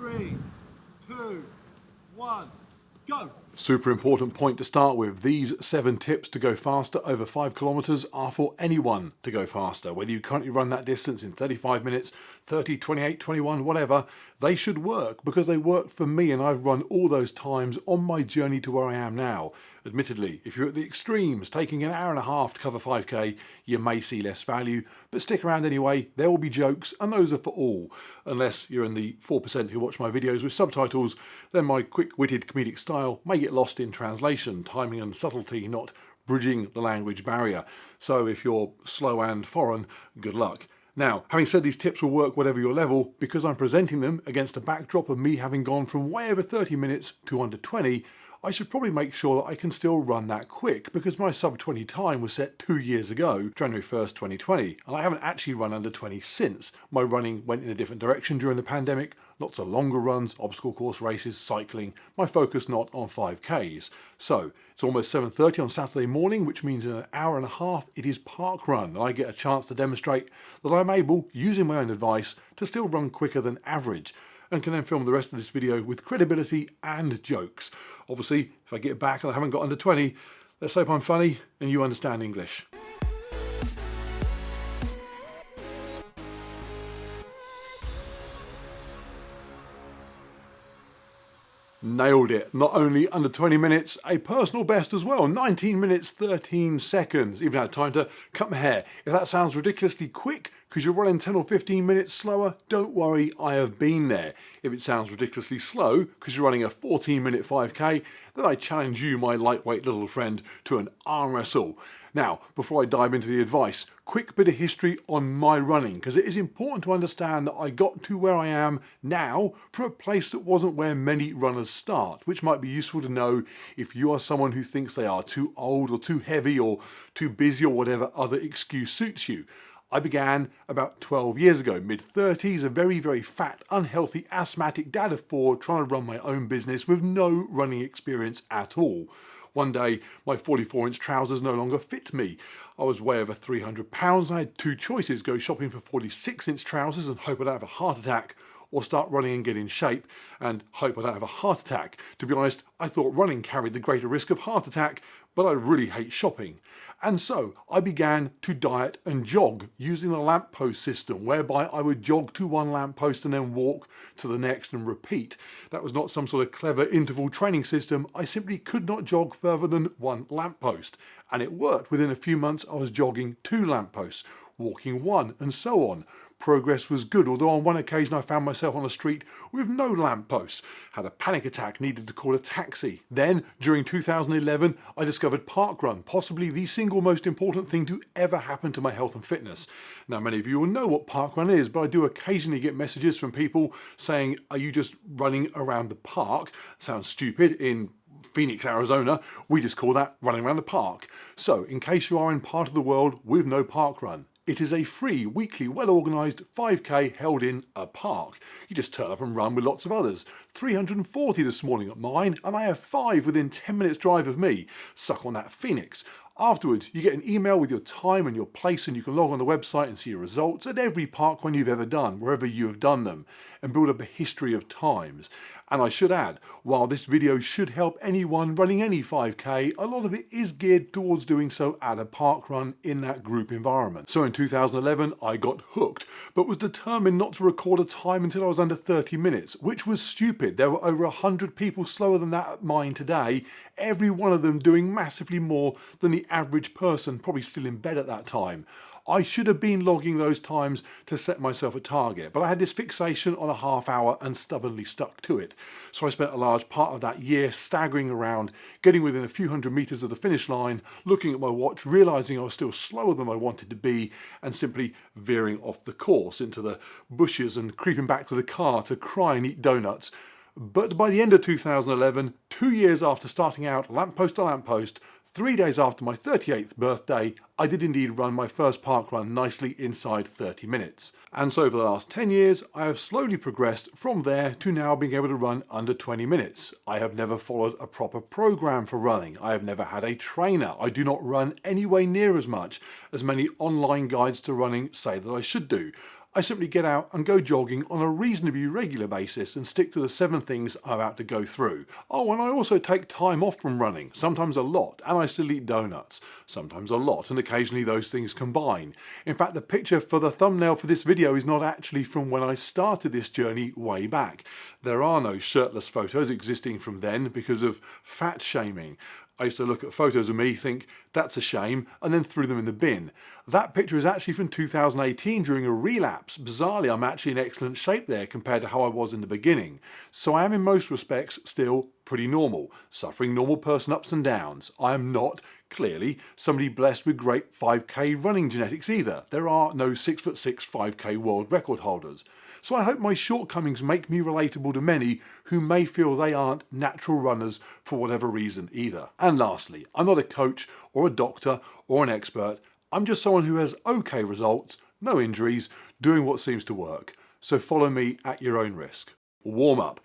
3, 2, 1, go! Super important point to start with. These 7 tips to go faster over 5 kilometers are for anyone to go faster. Whether you currently run that distance in 35 minutes, 30, 28, 21, whatever, they should work because they worked for me and I've run all those times on my journey to where I am now. Admittedly, if you're at the extremes, taking an hour and a half to cover 5k, you may see less value, but stick around anyway, there will be jokes and those are for all. Unless you're in the 4% who watch my videos with subtitles, then my quick-witted comedic style may get lost in translation, timing and subtlety not bridging the language barrier. So if you're slow and foreign, good luck. Now, having said these tips will work whatever your level, because I'm presenting them against a backdrop of me having gone from way over 30 minutes to under 20, I should probably make sure that I can still run that quick, because my sub 20 time was set 2 years ago, January 1st, 2020, and I haven't actually run under 20 since. My running went in a different direction during the pandemic, lots of longer runs, obstacle course races, cycling, my focus not on 5Ks. So, it's almost 7:30 on Saturday morning, which means in an hour and a half it is parkrun, and I get a chance to demonstrate that I'm able, using my own advice, to still run quicker than average, and can then film the rest of this video with credibility and jokes. Obviously, if I get back and I haven't got under 20, let's hope I'm funny and you understand English. Nailed it. Not only under 20 minutes, a personal best as well. 19 minutes, 13 seconds. Even had time to cut my hair. If that sounds ridiculously quick because you're running 10 or 15 minutes slower, don't worry, I have been there. If it sounds ridiculously slow because you're running a 14-minute 5k, then I challenge you, my lightweight little friend, to an arm wrestle. Now, before I dive into the advice, quick bit of history on my running, because it is important to understand that I got to where I am now from a place that wasn't where many runners start, which might be useful to know if you are someone who thinks they are too old or too heavy or too busy or whatever other excuse suits you. I began about 12 years ago, mid-30s, a very, very fat, unhealthy, asthmatic dad of 4 trying to run my own business with no running experience at all. One day, my 44-inch trousers no longer fit me. I was way over 300 pounds. I had 2 choices: go shopping for 46-inch trousers and hope I don't have a heart attack, or start running and get in shape and hope I don't have a heart attack. To be honest, I thought running carried the greater risk of heart attack, but I really hate shopping. And so I began to diet and jog using the lamppost system, whereby I would jog to one lamppost and then walk to the next and repeat. That was not some sort of clever interval training system. I simply could not jog further than one lamppost. And it worked. Within a few months I was jogging 2 lampposts, walking 1, and so on. Progress was good, although on one occasion I found myself on a street with no lampposts. Had a panic attack, needed to call a taxi. Then, during 2011, I discovered parkrun, possibly the single most important thing to ever happen to my health and fitness. Now, many of you will know what parkrun is, but I do occasionally get messages from people saying, are you just running around the park? Sounds stupid. In Phoenix, Arizona, we just call that running around the park. So, in case you are in part of the world with no parkrun, it is a free, weekly, well-organised 5k held in a park. You just turn up and run with lots of others. 340 this morning at mine, and I have 5 within 10 minutes drive of me. Suck on that, Phoenix. Afterwards, you get an email with your time and your place, and you can log on the website and see your results at every parkrun you've ever done, wherever you have done them, and build up a history of times. And I should add, while this video should help anyone running any 5k, a lot of it is geared towards doing so at a parkrun in that group environment. So in 2011, I got hooked, but was determined not to record a time until I was under 30 minutes, which was stupid. There were over 100 people slower than that at mine today, every one of them doing massively more than the average person, probably still in bed at that time. I should have been logging those times to set myself a target, but I had this fixation on a half hour and stubbornly stuck to it. So I spent a large part of that year staggering around, getting within a few hundred meters of the finish line, looking at my watch, realizing I was still slower than I wanted to be, and simply veering off the course into the bushes and creeping back to the car to cry and eat donuts. But by the end of 2011, 2 years after starting out lamppost to lamppost, 3 days after my 38th birthday, I did indeed run my first parkrun nicely inside 30 minutes. And so for the last 10 years, I have slowly progressed from there to now being able to run under 20 minutes. I have never followed a proper program for running. I have never had a trainer. I do not run anywhere near as much as many online guides to running say that I should do. I simply get out and go jogging on a reasonably regular basis and stick to the 7 things I'm about to go through. Oh, and I also take time off from running, sometimes a lot, and I still eat donuts, sometimes a lot, and occasionally those things combine. In fact, the picture for the thumbnail for this video is not actually from when I started this journey way back. There are no shirtless photos existing from then because of fat shaming. I used to look at photos of me, think that's a shame, and then threw them in the bin. That picture is actually from 2018 during a relapse. Bizarrely, I'm actually in excellent shape there compared to how I was in the beginning. So I am in most respects still pretty normal, suffering normal person ups and downs. I am not, clearly, somebody blessed with great 5k running genetics either. There are no 6'6" 5k world record holders. So I hope my shortcomings make me relatable to many who may feel they aren't natural runners for whatever reason either. And lastly, I'm not a coach or a doctor or an expert. I'm just someone who has okay results, no injuries, doing what seems to work. So follow me at your own risk. Warm up.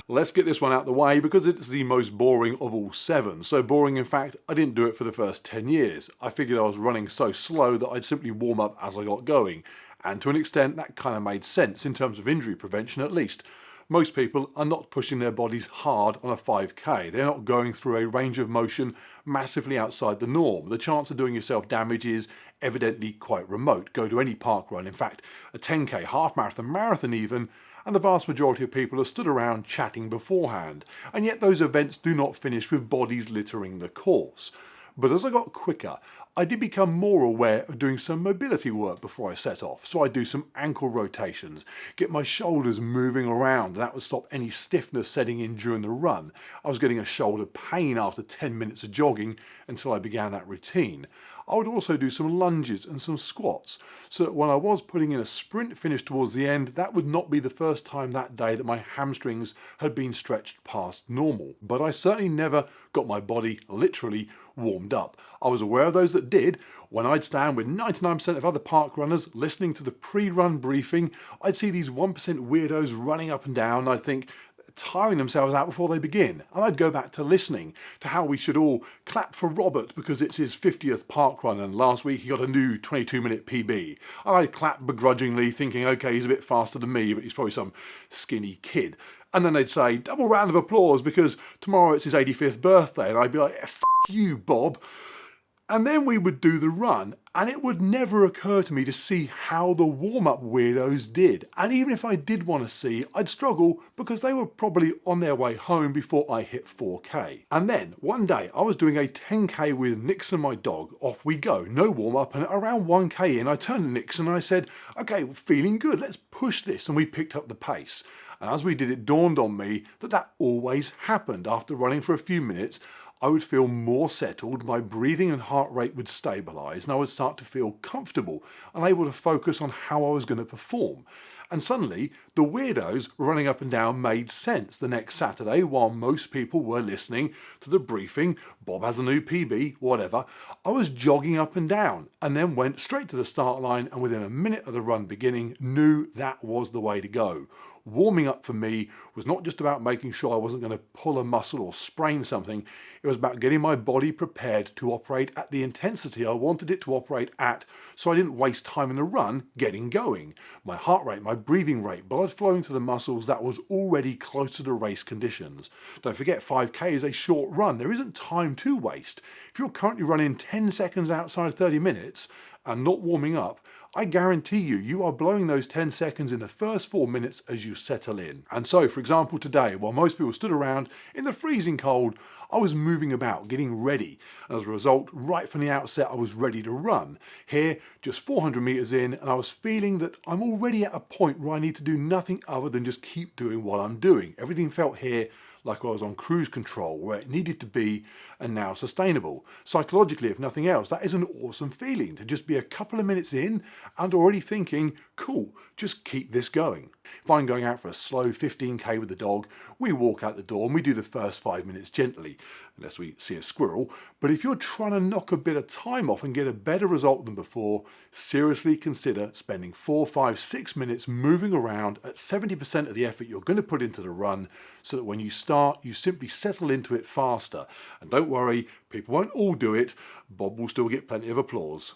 Let's get this one out the way because it's the most boring of all 7. So boring, in fact, I didn't do it for the first 10 years. I figured I was running so slow that I'd simply warm up as I got going. And to an extent, that kind of made sense in terms of injury prevention at least. Most people are not pushing their bodies hard on a 5k. They're not going through a range of motion massively outside the norm. The chance of doing yourself damage is evidently quite remote. Go to any park run, in fact, a 10k, half marathon, marathon even, and the vast majority of people are stood around chatting beforehand, and yet those events do not finish with bodies littering the course. But as I got quicker, I did become more aware of doing some mobility work before I set off. So I'd do some ankle rotations, get my shoulders moving around, and that would stop any stiffness setting in during the run. I was getting a shoulder pain after 10 minutes of jogging until I began that routine. I would also do some lunges and some squats, so that when I was putting in a sprint finish towards the end, that would not be the first time that day that my hamstrings had been stretched past normal. But I certainly never got my body literally warmed up. I was aware of those that did. When I'd stand with 99% of other park runners listening to the pre-run briefing, I'd see these 1% weirdos running up and down, and I'd think, tiring themselves out before they begin. And I'd go back to listening to how we should all clap for Robert because it's his 50th park run and last week he got a new 22-minute PB. And I'd clap begrudgingly thinking, okay, he's a bit faster than me, but he's probably some skinny kid. And then they'd say, double round of applause because tomorrow it's his 85th birthday. And I'd be like, F you, Bob. And then we would do the run, and it would never occur to me to see how the warm-up weirdos did. And even if I did want to see, I'd struggle because they were probably on their way home before I hit 4k. And then, one day, I was doing a 10k with Nixon, my dog. Off we go, no warm-up, and around 1k in, I turned to Nixon and I said, okay, feeling good, let's push this, and we picked up the pace. And as we did, it dawned on me that that always happened. After running for a few minutes, I would feel more settled, my breathing and heart rate would stabilise, and I would start to feel comfortable and able to focus on how I was going to perform. And suddenly, the weirdos running up and down made sense. The next Saturday, while most people were listening to the briefing, Bob has a new PB, whatever, I was jogging up and down and then went straight to the start line and within a minute of the run beginning, knew that was the way to go. Warming up for me was not just about making sure I wasn't going to pull a muscle or sprain something, it was about getting my body prepared to operate at the intensity I wanted it to operate at, so I didn't waste time in the run getting going. My heart rate, my breathing rate, blood flowing to the muscles, that was already closer to race conditions. Don't forget, 5k is a short run, there isn't time to waste. If you're currently running 10 seconds outside 30 minutes and not warming up, I guarantee you are blowing those 10 seconds in the first 4 minutes as you settle in. And so, for example, today, while most people stood around in the freezing cold, I was moving about, getting ready. And as a result, right from the outset, I was ready to run. Here, just 400 meters in, and I was feeling that I'm already at a point where I need to do nothing other than just keep doing what I'm doing. Everything felt here like I was on cruise control, where it needed to be and now sustainable. Psychologically, if nothing else, that is an awesome feeling to just be a couple of minutes in and already thinking, cool, just keep this going. If I'm going out for a slow 15k with the dog, we walk out the door and we do the first 5 minutes gently. unless we see a squirrel. But if you're trying to knock a bit of time off and get a better result than before, seriously consider spending 4, 5, 6 minutes moving around at 70% of the effort you're going to put into the run, so that when you start, you simply settle into it faster. And don't worry, people won't all do it. Bob will still get plenty of applause.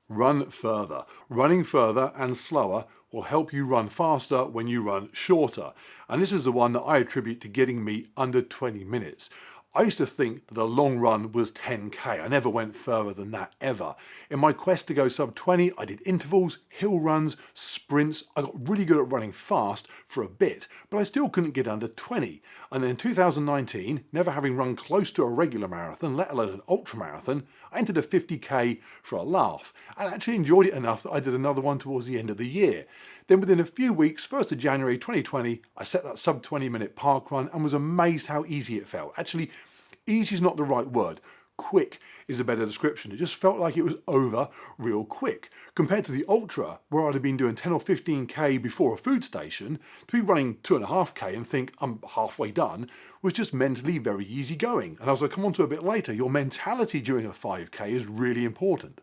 Run further. Running further and slower will help you run faster when you run shorter. And this is the one that I attribute to getting me under 20 minutes. I used to think that a long run was 10k. I never went further than that ever. In my quest to go sub 20, I did intervals, hill runs, sprints. I got really good at running fast for a bit, but I still couldn't get under 20. And then in 2019, never having run close to a regular marathon, let alone an ultra marathon, I entered a 50k for a laugh and actually enjoyed it enough that I did another one towards the end of the year. Then within a few weeks, 1st of January 2020, I set that sub 20 minute park run and was amazed how easy it felt. Actually, easy is not the right word. Quick is a better description. It just felt like it was over real quick. Compared to the ultra, where I'd have been doing 10 or 15k before a food station, to be running 2.5k and think I'm halfway done was just mentally very easy going. And as I come on to a bit later, your mentality during a 5k is really important.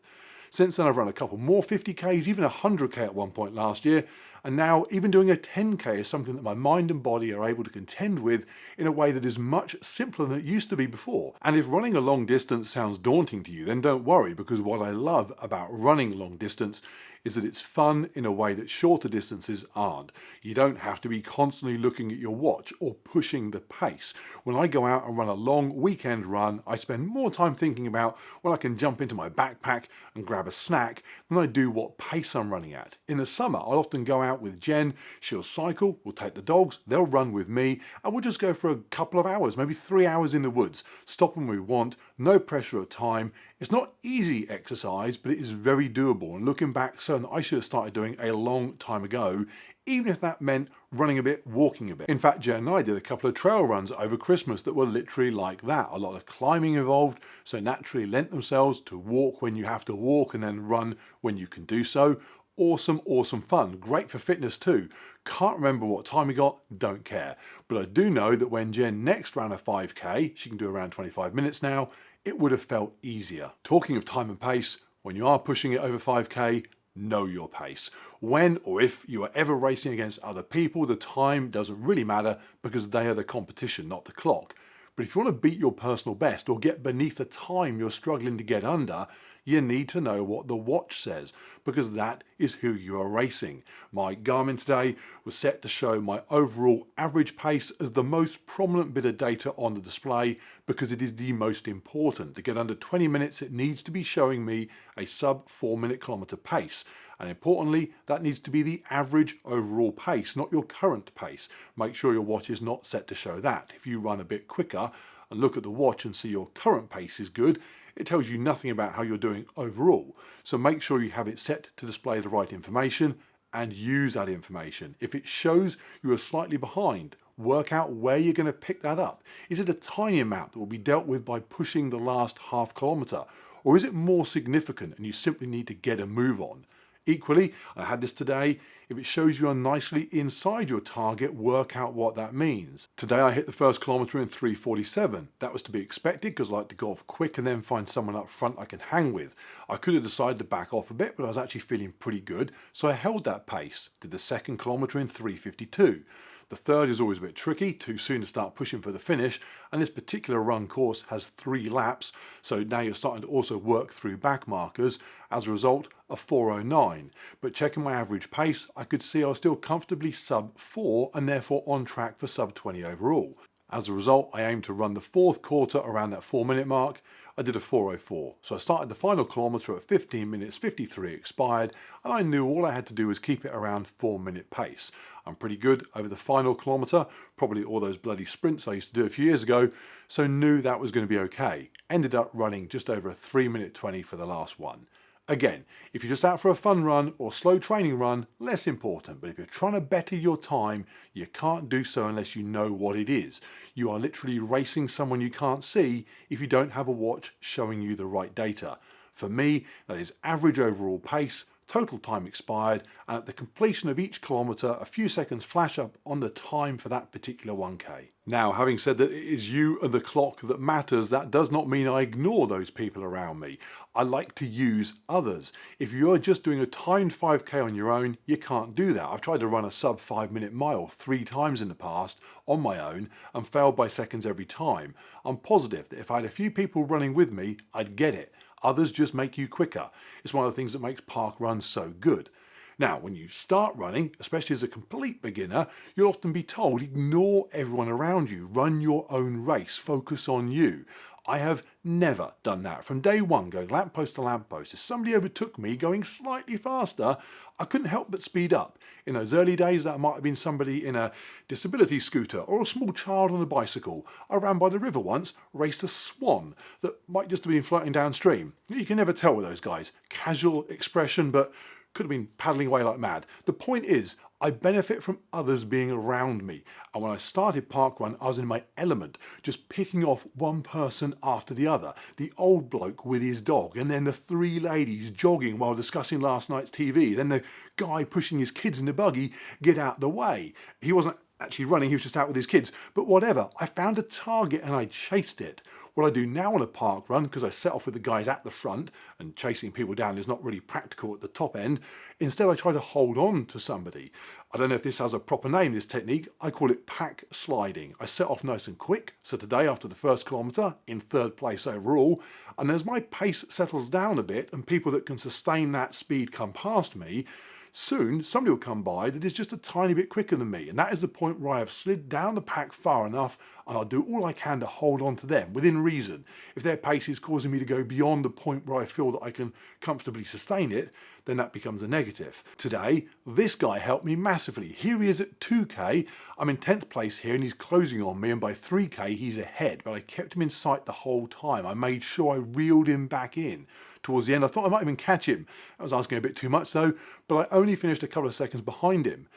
Since then I've run a couple more 50k's, even 100k at one point last year, and now even doing a 10k is something that my mind and body are able to contend with in a way that is much simpler than it used to be before. And if running a long distance sounds daunting to you, then don't worry, because what I love about running long distance is that it's fun in a way that shorter distances aren't. You don't have to be constantly looking at your watch or pushing the pace. When I go out and run a long weekend run, I spend more time thinking about when I can jump into my backpack and grab a snack than I do what pace I'm running at. In the summer, I'll often go out with Jen. She'll cycle, we'll take the dogs, they'll run with me, and we'll just go for a couple of hours, maybe 3 hours in the woods. Stop when we want, no pressure of time. It's not easy exercise, but it is very doable. And looking back, something that I should have started doing a long time ago, even if that meant running a bit, walking a bit. In fact, Jen and I did a couple of trail runs over Christmas that were literally like that. A lot of climbing involved, so naturally lent themselves to walk when you have to walk and then run when you can do so. Awesome, awesome fun. Great for fitness too. Can't remember what time we got, don't care. But I do know that when Jen next ran a 5k, she can do around 25 minutes now, it would have felt easier. Talking of time and pace, when you are pushing it over 5k, know your pace. When or if you are ever racing against other people, the time doesn't really matter because they are the competition, not the clock. But if you want to beat your personal best or get beneath the time you're struggling to get under, you need to know what the watch says, because that is who you are racing. My Garmin today was set to show my overall average pace as the most prominent bit of data on the display, because it is the most important. To get under 20 minutes, it needs to be showing me a sub 4-minute kilometer pace. And importantly, that needs to be the average overall pace, not your current pace. Make sure your watch is not set to show that. If you run a bit quicker and look at the watch and see your current pace is good, it tells you nothing about how you're doing overall. So make sure you have it set to display the right information and use that information. If it shows you are slightly behind, work out where you're going to pick that up. Is it a tiny amount that will be dealt with by pushing the last half kilometre? Or is it more significant and you simply need to get a move on? Equally, I had this today, if it shows you are nicely inside your target, work out what that means. Today I hit the first kilometre in 3:47. That was to be expected because I like to go off quick and then find someone up front I can hang with. I could have decided to back off a bit, but I was actually feeling pretty good, so I held that pace. Did the second kilometre in 3:52. The third is always a bit tricky, too soon to start pushing for the finish, and this particular run course has 3 laps, so now you're starting to also work through back markers. As a result, a 4:09. But checking my average pace, I could see I was still comfortably sub 4 and therefore on track for sub 20 overall. As a result, I aimed to run the fourth quarter around that 4-minute mark. I did a 4:04. So I started the final kilometre at 15 minutes 53 expired, and I knew all I had to do was keep it around 4-minute pace. I'm pretty good over the final kilometre, probably all those bloody sprints I used to do a few years ago, so knew that was going to be okay. Ended up running just over a 3:20 for the last one. Again, if you're just out for a fun run or slow training run, less important. But if you're trying to better your time, you can't do so unless you know what it is. You are literally racing someone you can't see if you don't have a watch showing you the right data. For me, that is average overall pace total time expired, and at the completion of each kilometre, a few seconds flash up on the time for that particular 1k. Now, having said that it is you and the clock that matters, that does not mean I ignore those people around me. I like to use others. If you're just doing a timed 5k on your own, you can't do that. I've tried to run a sub 5-minute mile 3 times in the past on my own and failed by seconds every time. I'm positive that if I had a few people running with me, I'd get it. Others just make you quicker. It's one of the things that makes parkrun so good. Now, when you start running, especially as a complete beginner, you'll often be told, ignore everyone around you, run your own race, focus on you. I have never done that. From day one, going lamppost to lamppost, if somebody overtook me going slightly faster, I couldn't help but speed up. In those early days, that might have been somebody in a disability scooter or a small child on a bicycle. I ran by the river once, raced a swan that might just have been floating downstream. You can never tell with those guys. Casual expression, but could have been paddling away like mad. The point is, I benefit from others being around me. And when I started parkrun, I was in my element, just picking off one person after the other. The old bloke with his dog, and then the 3 ladies jogging while discussing last night's TV. Then the guy pushing his kids in the buggy, get out the way. He wasn't actually running, he was just out with his kids. But whatever, I found a target and I chased it. What I do now on a park run, because I set off with the guys at the front, and chasing people down is not really practical at the top end, instead I try to hold on to somebody. I don't know if this has a proper name, this technique. I call it pack sliding. I set off nice and quick, so today after the first kilometre, in 3rd place overall, and as my pace settles down a bit and people that can sustain that speed come past me, soon somebody will come by that is just a tiny bit quicker than me, and that is the point where I have slid down the pack far enough and I'll do all I can to hold on to them within reason. If their pace is causing me to go beyond the point where I feel that I can comfortably sustain it, then that becomes a negative. Today, this guy helped me massively. Here he is at 2k, I'm in 10th place here and he's closing on me, and by 3k he's ahead, but I kept him in sight the whole time. I made sure I reeled him back in. Towards the end, I thought I might even catch him. I was asking a bit too much though, but I only finished a couple of seconds behind him.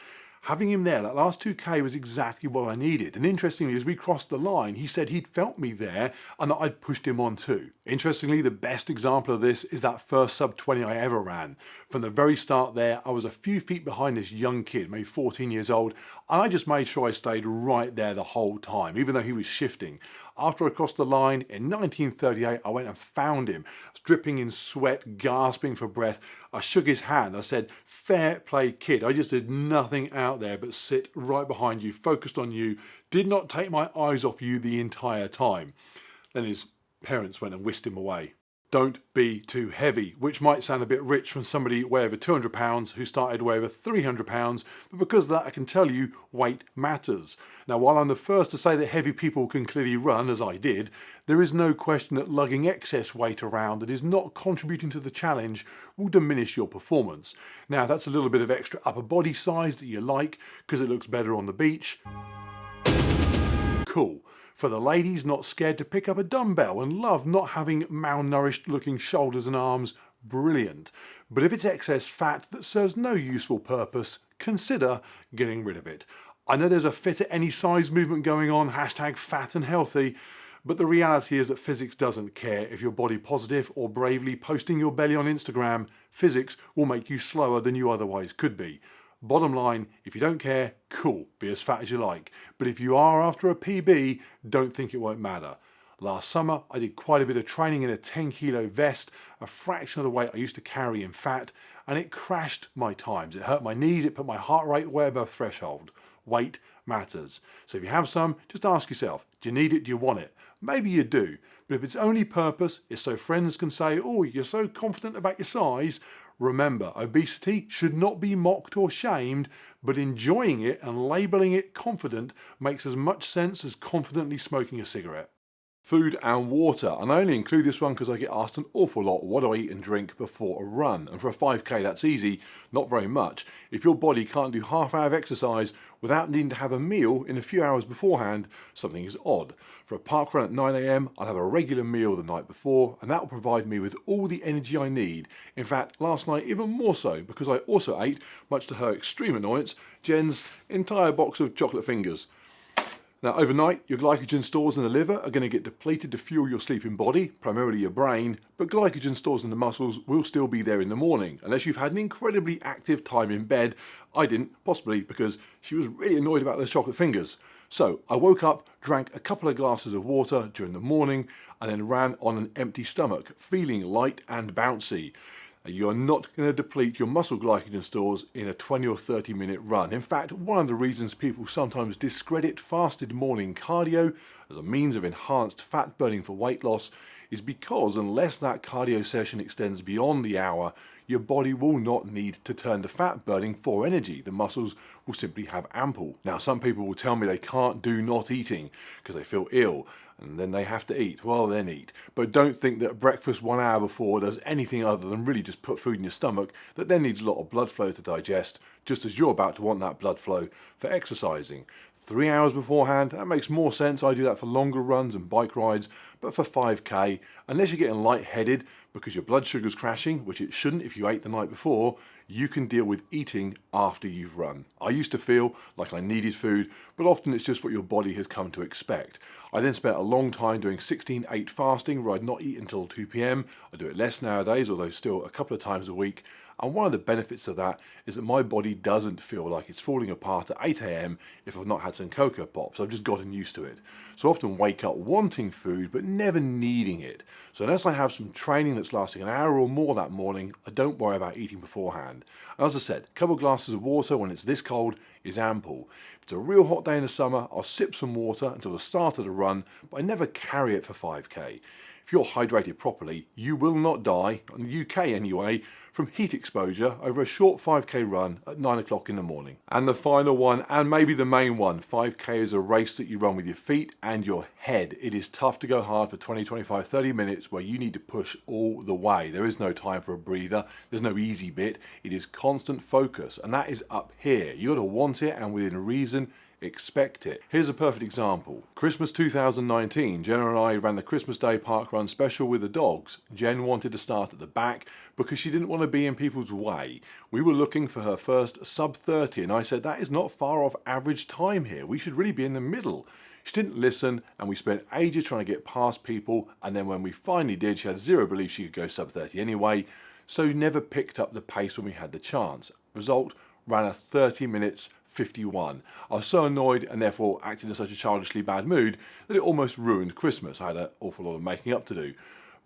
Having him there, that last 2k was exactly what I needed. And interestingly, as we crossed the line, he said he'd felt me there and that I'd pushed him on too. Interestingly, the best example of this is that first sub 20 I ever ran. From the very start there, I was a few feet behind this young kid, maybe 14 years old, and I just made sure I stayed right there the whole time, even though he was shifting. After I crossed the line in 1938, I went and found him, dripping in sweat, gasping for breath. I shook his hand. I said, fair play, kid. I just did nothing out there but sit right behind you, focused on you, did not take my eyes off you the entire time. Then his parents went and whisked him away. Don't be too heavy, which might sound a bit rich from somebody way over 200 pounds who started way over 300 pounds, but because of that I can tell you weight matters. Now, while I'm the first to say that heavy people can clearly run, as I did, there is no question that lugging excess weight around that is not contributing to the challenge will diminish your performance. Now, that's a little bit of extra upper body size that you like because it looks better on the beach. Cool. For the ladies not scared to pick up a dumbbell and love not having malnourished looking shoulders and arms, brilliant. But if it's excess fat that serves no useful purpose, consider getting rid of it. I know there's a fit at any size movement going on, hashtag fat and healthy, but the reality is that physics doesn't care if you're body positive or bravely posting your belly on Instagram. Physics will make you slower than you otherwise could be. Bottom line, if you don't care, cool, be as fat as you like. But if you are after a PB, don't think it won't matter. Last summer, I did quite a bit of training in a 10 kilo vest, a fraction of the weight I used to carry in fat, and it crashed my times. It hurt my knees, it put my heart rate way above threshold. Weight matters. So if you have some, just ask yourself, do you need it, do you want it? Maybe you do, but if its only purpose is so friends can say, oh, you're so confident about your size, remember, obesity should not be mocked or shamed, but enjoying it and labelling it confident makes as much sense as confidently smoking a cigarette. Food and water, and I only include this one because I get asked an awful lot what do I eat and drink before a run, and for a 5k that's easy, not very much. If your body can't do half hour of exercise without needing to have a meal in a few hours beforehand, something is odd. For a park run at 9 AM, I'll have a regular meal the night before, and that will provide me with all the energy I need. In fact, last night even more so, because I also ate, much to her extreme annoyance, Jen's entire box of chocolate fingers. Now, overnight, your glycogen stores in the liver are going to get depleted to fuel your sleeping body, primarily your brain, but glycogen stores in the muscles will still be there in the morning, unless you've had an incredibly active time in bed. I didn't, possibly because she was really annoyed about those chocolate fingers. So I woke up, drank a couple of glasses of water during the morning, and then ran on an empty stomach, feeling light and bouncy. You are not going to deplete your muscle glycogen stores in a 20 or 30 minute run. In fact, one of the reasons people sometimes discredit fasted morning cardio as a means of enhanced fat burning for weight loss is because unless that cardio session extends beyond the hour, your body will not need to turn to fat burning for energy. The muscles will simply have ample. Now, some people will tell me they can't do not eating because they feel ill and then they have to eat. Well, then eat. But don't think that breakfast 1 hour before does anything other than really just put food in your stomach that then needs a lot of blood flow to digest, just as you're about to want that blood flow for exercising. 3 hours beforehand, that makes more sense. I do that for longer runs and bike rides, but for 5k, unless you're getting lightheaded because your blood sugar's crashing, which it shouldn't if you ate the night before, you can deal with eating after you've run. I used to feel like I needed food, but often it's just what your body has come to expect. I then spent a long time doing 16/8 fasting where I'd not eat until 2 p.m. I do it less nowadays, although still a couple of times a week. And one of the benefits of that is that my body doesn't feel like it's falling apart at 8 a.m. if I've not had some Cocoa Pops. I've just gotten used to it. So I often wake up wanting food, but never needing it. So unless I have some training that's lasting an hour or more that morning, I don't worry about eating beforehand. And as I said, a couple of glasses of water when it's this cold is ample. If it's a real hot day in the summer, I'll sip some water until the start of the run, but I never carry it for 5k. If you're hydrated properly, you will not die, in the UK anyway, from heat exposure over a short 5k run at 9 o'clock in the morning. And the final one, and maybe the main one, 5k is a race that you run with your feet and your head. It is tough to go hard for 20, 25, 30 minutes where you need to push all the way. There is no time for a breather. There's no easy bit. It is constant focus, and that is up here. You got to want it, and within reason, expect it. Here's a perfect example. Christmas 2019, Jen and I ran the Christmas Day park run special with the dogs. Jen wanted to start at the back because she didn't want to be in people's way. We were looking for her first sub 30 and I said that is not far off average time here. We should really be in the middle. She didn't listen and we spent ages trying to get past people, and then when we finally did, she had zero belief she could go sub 30 anyway, so never picked up the pace when we had the chance. Result, ran a 30 minutes 51. I was so annoyed and therefore acted in such a childishly bad mood that it almost ruined Christmas. I had an awful lot of making up to do.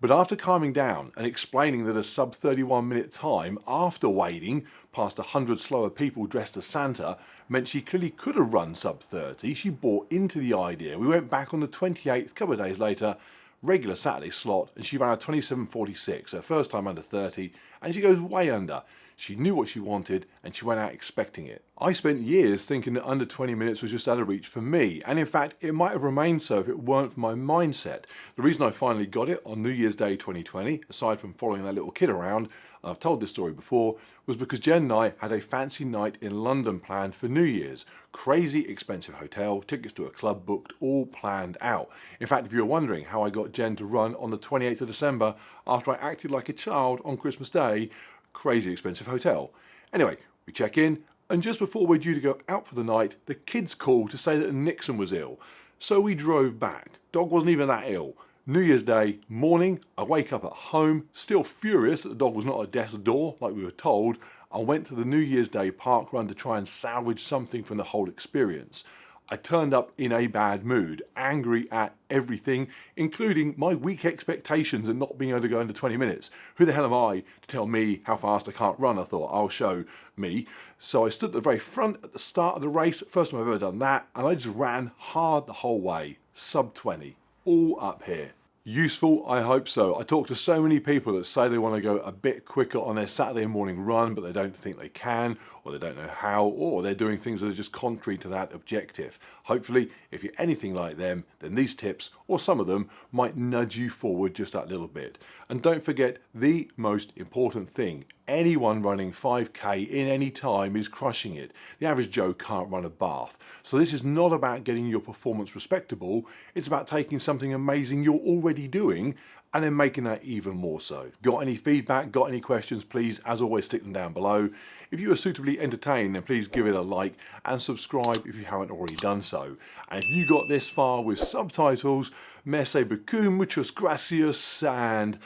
But after calming down and explaining that a sub 31 minute time after wading past 100 slower people dressed as Santa meant she clearly could have run sub 30, she bought into the idea. We went back on the 28th, a couple of days later, regular Saturday slot, and she ran a 27.46, her first time under 30, and she goes way under. She knew what she wanted and she went out expecting it. I spent years thinking that under 20 minutes was just out of reach for me, and in fact it might have remained so if it weren't for my mindset. The reason I finally got it on New Year's Day 2020, aside from following that little kid around, and I've told this story before, was because Jen and I had a fancy night in London planned for New Year's. Crazy expensive hotel, tickets to a club booked, all planned out. In fact, if you're wondering how I got Jen to run on the 28th of December after I acted like a child on Christmas Day, crazy expensive hotel. Anyway, we check in, and just before we're due to go out for the night, the kids called to say that Nixon was ill. So we drove back. Dog wasn't even that ill. New Year's Day morning, I wake up at home, still furious that the dog was not at death's door like we were told. I went to the New Year's Day park run to try and salvage something from the whole experience. I turned up in a bad mood, angry at everything, including my weak expectations and not being able to go under 20 minutes. Who the hell am I to tell me how fast I can't run? I thought, I'll show me. So I stood at the very front at the start of the race, first time I've ever done that, and I just ran hard the whole way, sub 20, all up here. Useful? I hope so. I talk to so many people that say they want to go a bit quicker on their Saturday morning run, but they don't think they can, or they don't know how, or they're doing things that are just contrary to that objective. Hopefully, if you're anything like them, then these tips, or some of them, might nudge you forward just that little bit. And don't forget the most important thing. anyone running 5k in any time is crushing it. The average Joe can't run a bath. So this is not about getting your performance respectable, it's about taking something amazing you're already doing and then making that even more so. Got any feedback, got any questions, please, as always, stick them down below. If you are suitably entertained, then please give it a like and subscribe if you haven't already done so. And if you got this far with subtitles, merci beaucoup, muchas gracias, and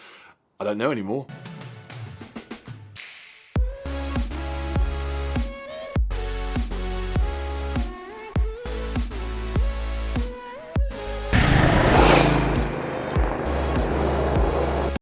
I don't know anymore.